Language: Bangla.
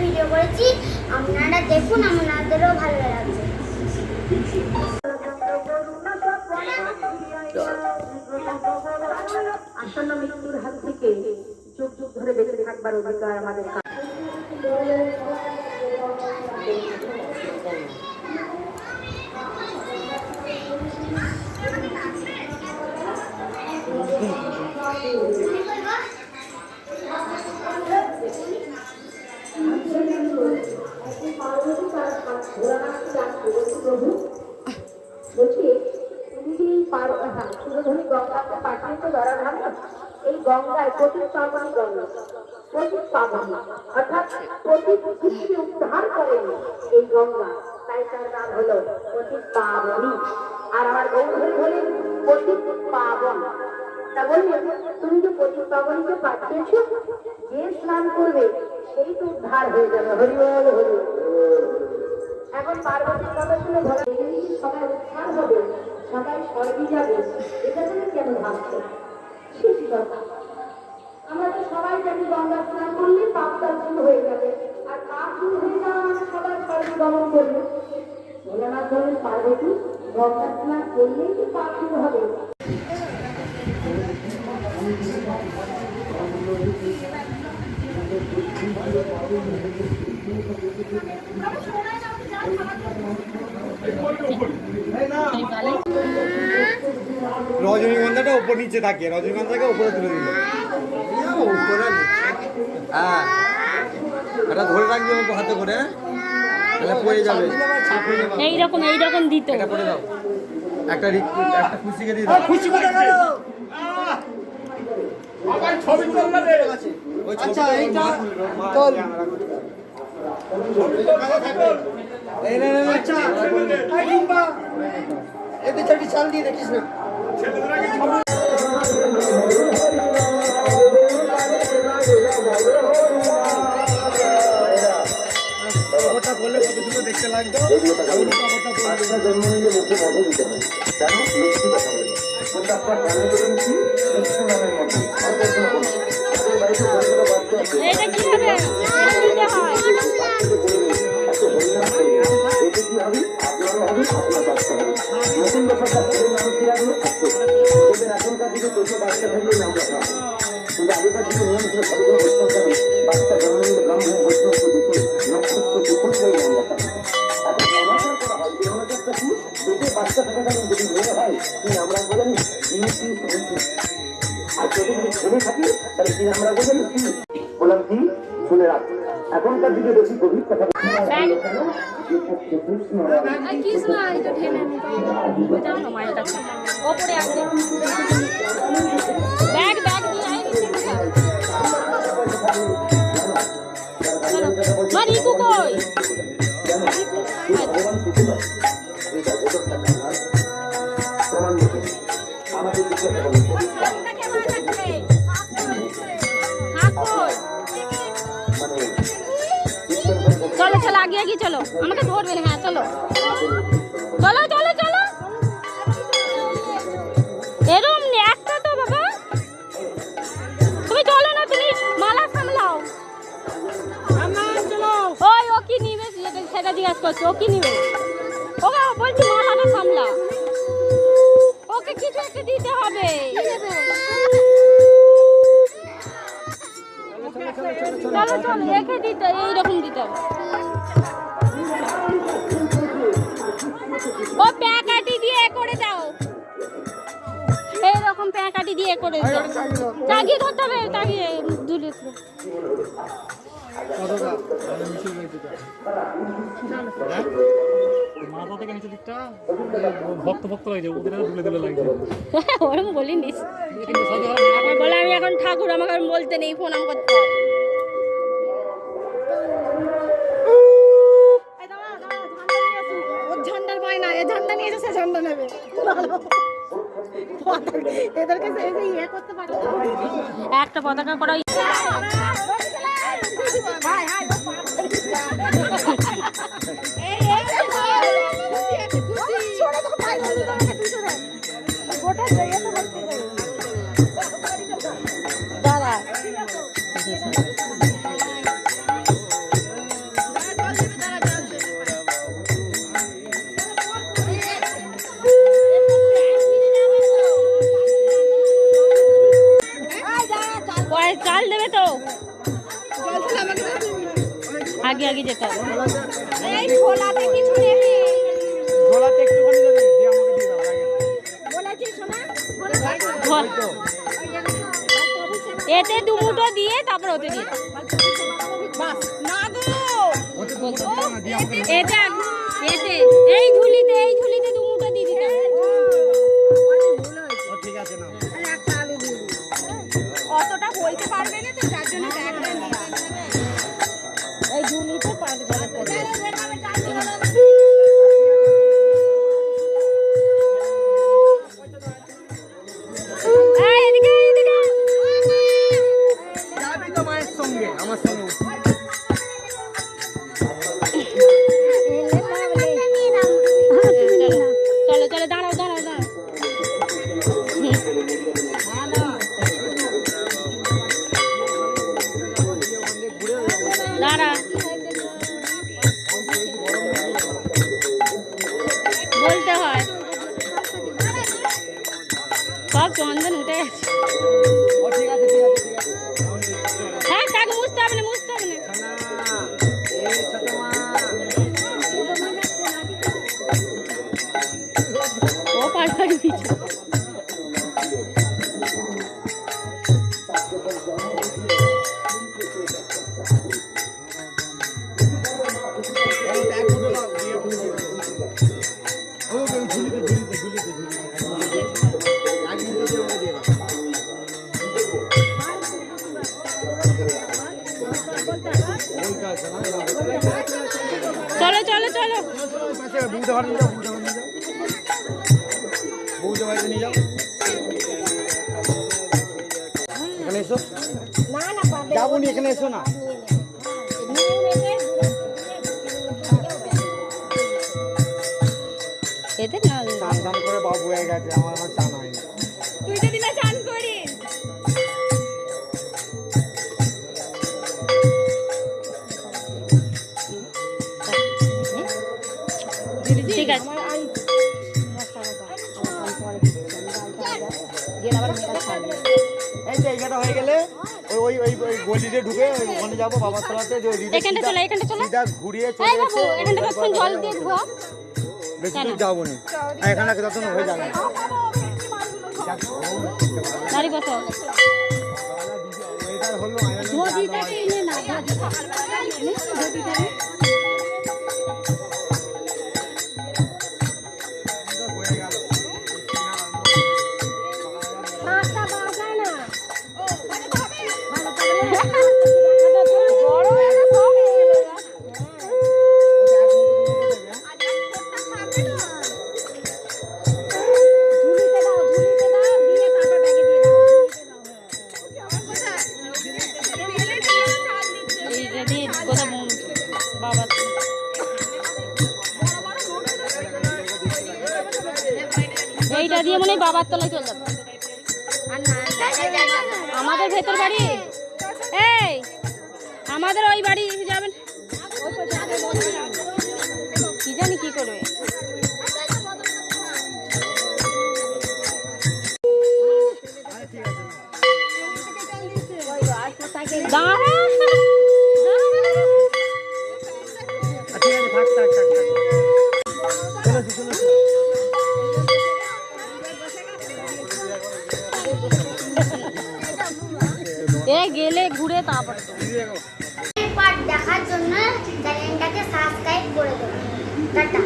ভিডিও করেছি, আপনারা দেখুন, আপনাদেরও ভালো লাগবে। আসন্ন মৃত্যুর হাত থেকে যুগ যুগ ধরে বেঁচে থাকবার অধিকার আমাদের। এই গঙ্গায় প্রতীক পাবনী গঙ্গা, প্রতীক পাবনী অর্থাৎ প্রতীক পৃথিবী উদ্ধার করেন এই গঙ্গা, তাই তার নাম হলো প্রতীক পাবনী। আর আমার গৌরী হলেন প্রতীক পাবন। তা বললেন, তুমি যে প্রতীক পাবনীকে পাঠিয়েছ, যে স্নান করবে সেই তো উদ্ধার হয়ে যাবে। হরি বল হরি। এখন পার্বতীর কথা শুনে বলা, সবাই উদ্ধার হবে, সবাই স্বর্গে যাবে, এটা তুমি কেন ভাবছো? আমরা তো সবাই জানি গঙ্গা স্নান করলে পাপটা দূর হয়ে যাবে, আর পাপ দূর হয়ে যাওয়া মানে সবাই স্বর্গে গমন করবে। ভোলানাথ বলেন, পার্বতী গঙ্গা স্নান করলেই কি পাপ দূর হবে? রজনীগন্ধাটা উপর নিচে থাকে, রজনীগন্ধাকে উপরে তুলে দিল। হ্যাঁ, এটা ধরে রাখবে হাতে করে, তাহলে পড়ে যাবে। এইরকম দিত। এটা করে দাও, একটা খুশিকে দিয়ে দাও। খুশি করে দাও। আমার ছবি তোল না রে। আচ্ছা এইটা তোল। এই না না আচ্ছা এই ডিম্বা এতে চাটি চাল দিয়ে দেখিস না। খবরটা বললে কত সুন্দর দেখতে লাগতো। খবরটা জন্ম নিলে মুখে মধু দিতে হয়, জানো লক্ষ্মী কথা বলে, কিন্তু আপনার গানে বলেন কি কৃষ্ণ নামের মতো এটা কি হবে? এটা দিতে হয়। নতুন ব্যাপারটা নাম কি রাখলো? এখনকার দিকে চোখে বাচ্চা থাকলে নাম রাখা, কিন্তু আগেকার দিকে নিয়ম ছিল সবগুলো বৈষ্ণব বাচ্চা জন্ম নিলে ব্রাহ্মণ বৈষ্ণব দেখে নক্ষত্র কুকুরকেই নাম রাখা। এখন অনাচার করা হয়, এই অনাচারটা কি? পেটে বাচ্চা থাকাকালীন যদি মেয়ে হয় কি নাম রাখবো জানি? আর যদি ছেলে থাকি তাহলে কি নাম রাখবো জানি? বললাম কি শুনে রাখ, এখনকার দিকে বেশি গভীর কথা চলো চলো আগে আগে চলো, আমাকে ধরবে। হ্যাঁ চলো চলো চলো চলো। এরম একটা তো বাবা, তুমি চলো না, তুমি মালা সামলাও। ওই ও কি নিবে সেটা জিজ্ঞাসা করছো, ও কি নিবে? ওকে বলছি মালাটা সামলা, ওকে কিছু একটা দিতে হবে। চলো চলো রেখে দিতে, এইরকম দিতে হবে। ও প্যাকাটি দিয়ে করে দাও, এইরকম প্যাকাটি দিয়ে করে দাও। তাগিয়ে ধরতে হবে, তাগিয়ে দুলে মাথা থেকে নিচে দিকটা ভক্ত লাগছে, ওদের দুলে দুলে লাগছে। ওরকম বলিনিস, বলে আমি এখন ঠাকুর, আমাকে বলতে নেই, ফোন করতে হয়। ঝান্ডার পায় না, এ ঝান্ডা নিয়ে এসে ঝান্ডা নেবে। এদেরকে ইয়ে করতে পারে, একটা পতাকা করা জল দেবে তো আগে আগে যেতে হবে এই খোলাতে কিছু নেবে ঝোলাতে একটুখানি দেবে দিয়ে আমাকে দিয়ে দাও আগে বলেছি শোনা এতে দু মুঠো দিয়ে তারপর ওতে দিয়ে বাস না গো এতে এতে এই ঝুলিতে দু মুঠো দিয়ে দিতে হবে ঠিক আছে না অতটা বলতে পারবে না তো যার জন্য ব্যাগটা নিয়ে এই ঝুলিতে পারবে যাবি তো মায়ের সঙ্গে আমার সঙ্গে চলো চলো দাঁড়াও দাঁড়া বলতে হয় সব চন্দন উঠে গেছে ঠিক আছে হ্যাঁ তাকে মুছতে হবে না ও পাড়াড়ি পিছু চলো চলো চলো বুঝতে পারি বুঝতে পারি নিয়ে যাও এখানে এসো যাবো নি এখানে এসো না এতে না চান চান করে বাবু হয়ে গেছে আমার চান হয়নি তুই যদি না চান করিস ঠিক আছে এই জায়গাটা হয়ে গেলে ওই ওই ওই গলিতে ঢুকে ওখানে যাবো বাবার তলাতে এখানটা চলো সিধা ঘুরিয়ে এই চলে বাবু এখানটা কখন জল দিয়ে ধোয়া বেশি দূর যাবো না এখানে যত হয়ে যাবে গাড়ি কত ওয়েদার হলো নদীটাকে এনে না নদীটাকে এইটা দিয়ে মনে হয় বাবার তলায় চলে যাবে আমাদের ভেতর বাড়ি এই আমাদের ওই বাড়ি যাবেন কি জানি কি করবে গেলে ঘুরে তারপর পার্ট দেখার জন্য চ্যানেলটাকে সাবস্ক্রাইব করে দেবেন টাটা।